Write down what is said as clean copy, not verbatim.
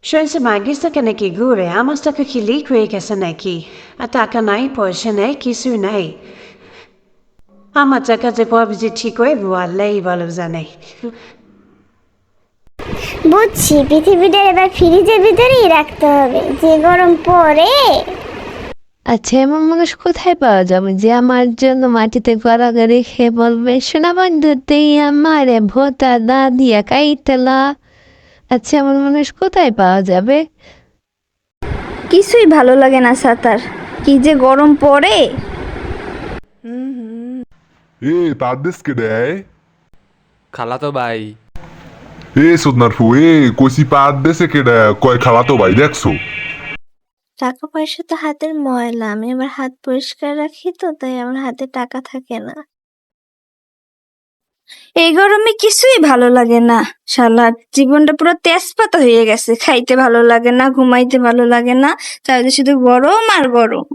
শুনেছি মাগিস থেকে নাকি ঘুরে আমার টাকা কি লিক হয়ে গেছে নাকি আর টাকা নাই পয়সা নেই কিছু নাই আমার টাকা যে কবে যে ঠিক হয়ে আল্লাহই ভালো জানে বুঝছি, পৃথিবীটা এবার ফ্রিজের ভিতরেই রাখতে হবে, যে গরম পড়ে। আচ্ছা, এমন মানুষ কোথায় পাওয়া যাবে যে আমার জন্য মাটিতে গড়াগড়ি খেয়ে বলবে সোনা বন্ধু তুই আমারে ভোতা দা দিয়া কাইতলা। আচ্ছা, এমন মানুষ কোথায় পাওয়া যাবে? কিছুই ভালো লাগে না সাতার, কি যে গরম পড়ে। এ তার দেশ কে দেয় খালাতো ভাই। এ সুদনার ফু কইছি পার দেশে কে দেয় কয় খালাতো ভাই দেখছো টাকা পয়সা তো হাতের ময়লা, আমি আমার হাত পরিষ্কার রাখি তো, তাই আমার হাতে টাকা থাকে না। এই গরমে কিছুই ভালো লাগে না, শালা জীবনটা পুরো তেজপাতা হয়ে গেছে। খাইতে ভালো লাগে না, ঘুমাইতে ভালো লাগে না, চারিদিকে শুধু গরম আর গরম।